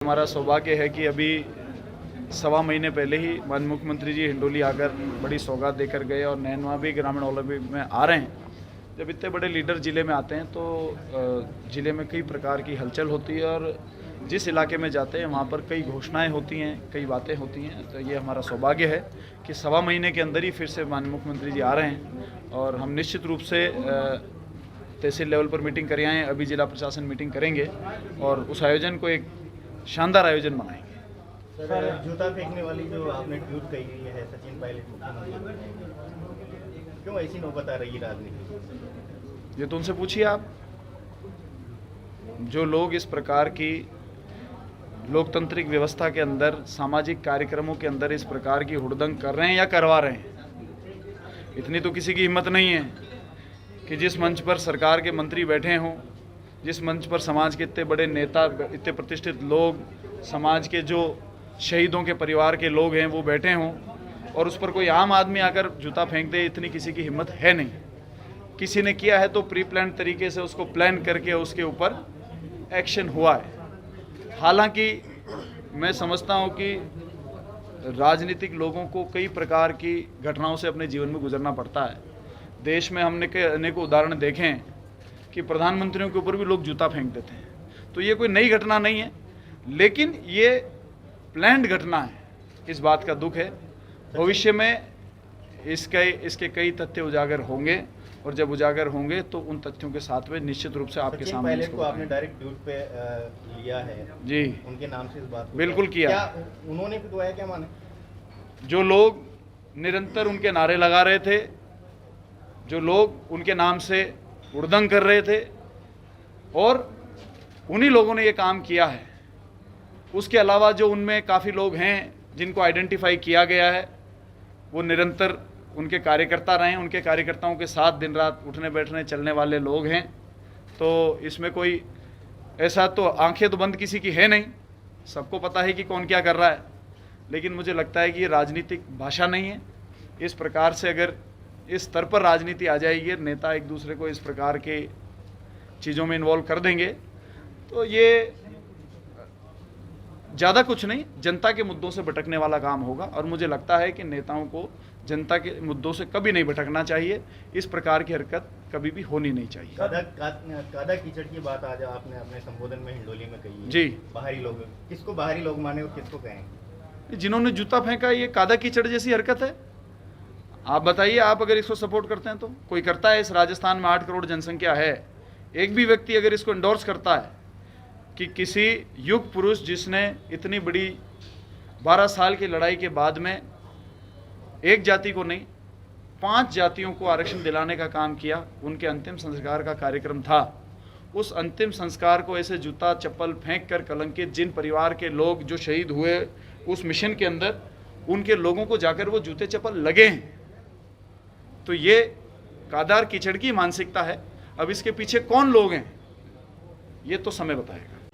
हमारा सौभाग्य है कि अभी सवा महीने पहले ही माननीय मुख्यमंत्री जी हिंडोली आकर बड़ी सौगात देकर गए और नैनवा भी ग्रामीण ओलंपिक में आ रहे हैं। जब इतने बड़े लीडर ज़िले में आते हैं तो ज़िले में कई प्रकार की हलचल होती है और जिस इलाके में जाते हैं वहाँ पर कई घोषणाएं होती हैं, कई बातें होती हैं। तो ये हमारा सौभाग्य है कि सवा महीने के अंदर ही फिर से माननीय मुख्यमंत्री जी आ रहे हैं और हम निश्चित रूप से तहसील लेवल पर मीटिंग कर आए हैं। अभी जिला प्रशासन मीटिंग करेंगे और उस आयोजन को एक शानदार आयोजन बनाएंगे। सर, जूता फेंकने वाली जो आपने ट्वीट कही है सचिन पायलट मुख्यमंत्री, क्यों ऐसी नौबत आ रही है राजनीति? ये तो उनसे पूछिए आप। जो लोग इस प्रकार की लोकतांत्रिक व्यवस्था के अंदर, सामाजिक कार्यक्रमों के अंदर इस प्रकार की हुड़दंग कर रहे हैं या करवा रहे हैं, इतनी तो किसी की हिम्मत नहीं है कि जिस मंच पर सरकार के मंत्री बैठे हों, जिस मंच पर समाज के इतने बड़े नेता, इतने प्रतिष्ठित लोग, समाज के जो शहीदों के परिवार के लोग हैं वो बैठे हों और उस पर कोई आम आदमी आकर जूता फेंक दे, इतनी किसी की हिम्मत है नहीं। किसी ने किया है तो प्री प्लान तरीके से उसको प्लान करके उसके ऊपर एक्शन हुआ है। हालांकि मैं समझता हूं कि राजनीतिक लोगों को कई प्रकार की घटनाओं से अपने जीवन में गुजरना पड़ता है। देश में हमने अनेकों उदाहरण देखे हैं कि प्रधानमंत्रियों के ऊपर भी लोग जूता फेंक देते हैं। तो ये कोई नई घटना नहीं है, लेकिन ये प्लान्ड घटना है। इस बात का दुख है। भविष्य में इसके कई तथ्य उजागर होंगे और जब उजागर होंगे तो उन तथ्यों के साथ में निश्चित रूप से आपके सामने पायलट को आपने डायरेक्ट ट्वीट पे लिया है जी, उनके नाम से इस बात बिल्कुल किया। क्या उन्होंने भी दुआया? क्या माने? जो लोग निरंतर उनके नारे लगा रहे थे, जो लोग उनके नाम से हुड़दंग कर रहे थे और उन्हीं लोगों ने ये काम किया है। उसके अलावा जो उनमें काफ़ी लोग हैं जिनको आइडेंटिफाई किया गया है, वो निरंतर उनके कार्यकर्ता रहे हैं, उनके कार्यकर्ताओं के साथ दिन रात उठने बैठने चलने वाले लोग हैं। तो इसमें कोई ऐसा तो आंखें तो बंद किसी की है नहीं, सबको पता है कि कौन क्या कर रहा है। लेकिन मुझे लगता है कि ये राजनीतिक भाषा नहीं है। इस प्रकार से अगर इस स्तर पर राजनीति आ जाएगी, नेता एक दूसरे को इस प्रकार के चीज़ों में इन्वॉल्व कर देंगे, तो ये ज़्यादा कुछ नहीं, जनता के मुद्दों से भटकने वाला काम होगा। और मुझे लगता है कि नेताओं को जनता के मुद्दों से कभी नहीं भटकना चाहिए। इस प्रकार की हरकत कभी भी होनी नहीं चाहिए। कादा कीचड़ की बात आज आपने अपने संबोधन में हिंडोली में कही है। जी, बाहरी लोग, किसको बाहरी लोग माने और किसको कहें? जिन्होंने जूता फेंका, ये कादा कीचड़ जैसी हरकत है। आप बताइए, आप अगर इसको सपोर्ट करते हैं तो कोई करता है? इस राजस्थान में 8 करोड़ जनसंख्या है, एक भी व्यक्ति अगर इसको एंडोर्स करता है कि किसी युग पुरुष जिसने इतनी बड़ी 12 साल की लड़ाई के बाद में एक जाति को नहीं 5 जातियों को आरक्षण दिलाने का काम किया, उनके अंतिम संस्कार का कार्यक्रम था, उस अंतिम संस्कार को ऐसे जूता चप्पल फेंक कर कलंकित, जिन परिवार के लोग जो शहीद हुए उस मिशन के अंदर, उनके लोगों को जाकर वो जूते चप्पल लगे हैं, तो ये कादार कीचड़ की मानसिकता है। अब इसके पीछे कौन लोग हैं ये तो समय बताएगा।